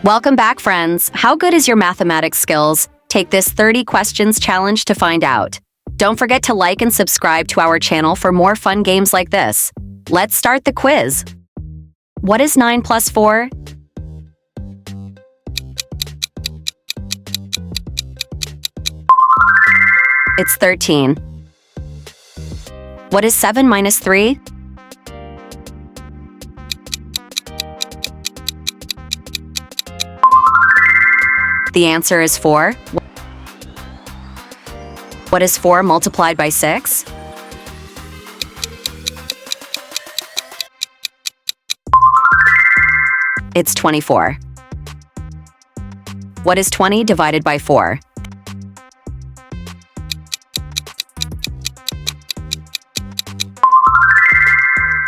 Welcome back, friends. How good is your mathematics skills? Take this 30 questions challenge to find out. Don't forget to like and subscribe to our channel for more fun games like this. Let's start the quiz. What is 9 plus 4? It's 13. What is 7 minus 3? The answer is 4. What is 4 multiplied by 6? It's 24. What is 20 divided by 4?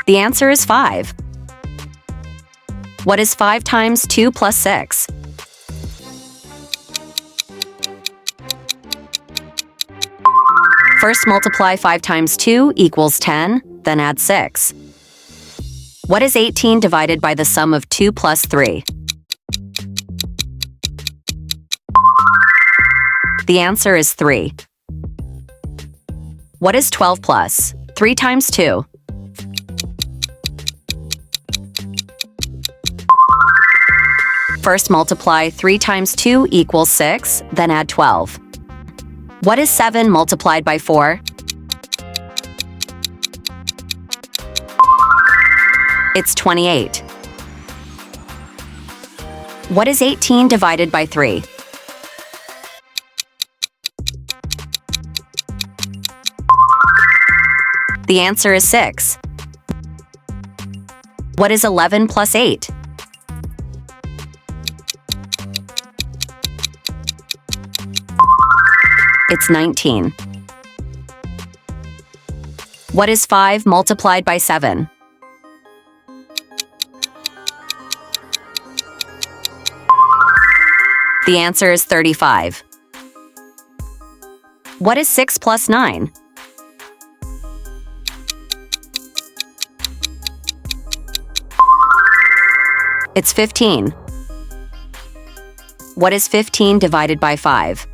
The answer is 5. What is 5 times 2 plus 6? First multiply 5 times 2 equals 10, then add 6. What is 18 divided by the sum of 2 plus 3? The answer is 3. What is 12 plus 3 times 2? First multiply 3 times 2 equals 6, then add 12. What is 7 multiplied by 4? It's 28. What is 18 divided by 3? The answer is 6. What is 11 plus 8? It's 19. What is 5 multiplied by 7? The answer is 35. What is 6 plus 9? It's 15. What is 15 divided by 5?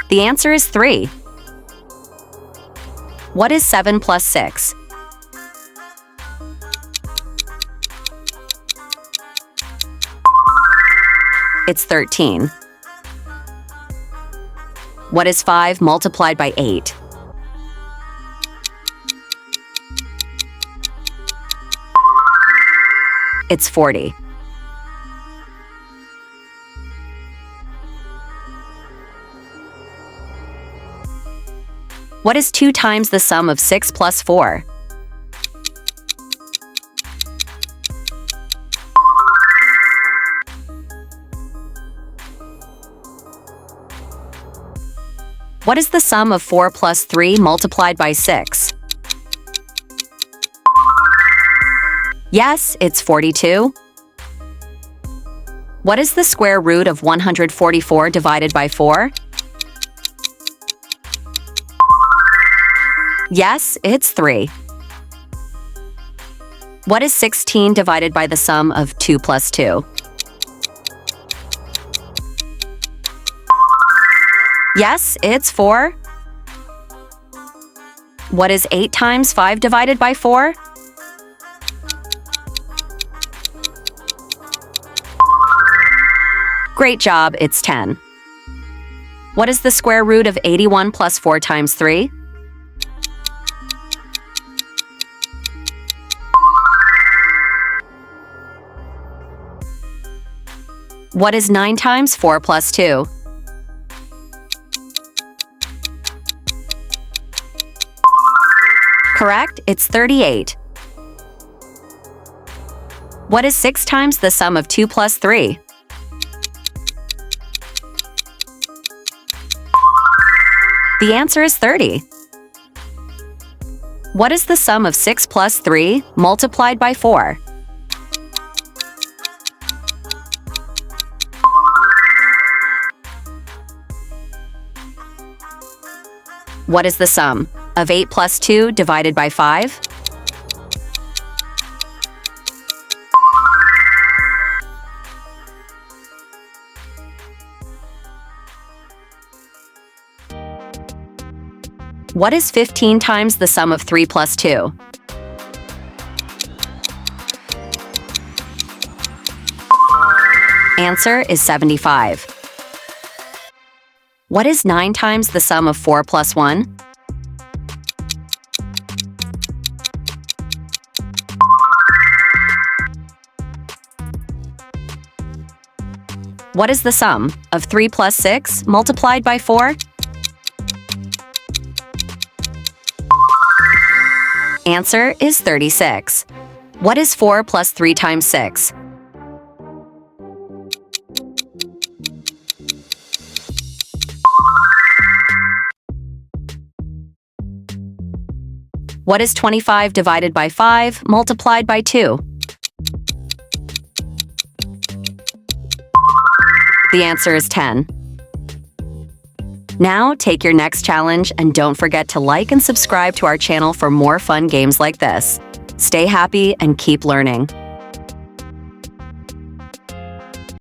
The answer is 3. What is 7 plus 6? It's 13. What is 5 multiplied by 8? It's 40. What is 2 times the sum of 6 plus 4? What is the sum of 4 plus 3 multiplied by 6? Yes, it's 42. What is the square root of 144 divided by 4? Yes, it's 3. What is 16 divided by the sum of 2 plus 2? Yes, it's 4. What is 8 times 5 divided by 4? Great job, it's 10. What is the square root of 81 plus 4 times 3? What is 9 times 4 plus 2? Correct, it's 38. What is 6 times the sum of 2 plus 3? The answer is 30. What is the sum of 6 plus 3 multiplied by 4? What is the sum of 8 plus 2 divided by 5? What is 15 times the sum of 3 plus 2? Answer is 75. What is 9 times the sum of 4 plus 1? What is the sum of 3 plus 6 multiplied by 4? Answer is 36. What is 4 plus 3 times 6? What is 25 divided by 5 multiplied by 2? The answer is 10. Now, take your next challenge and don't forget to like and subscribe to our channel for more fun games like this. Stay happy and keep learning.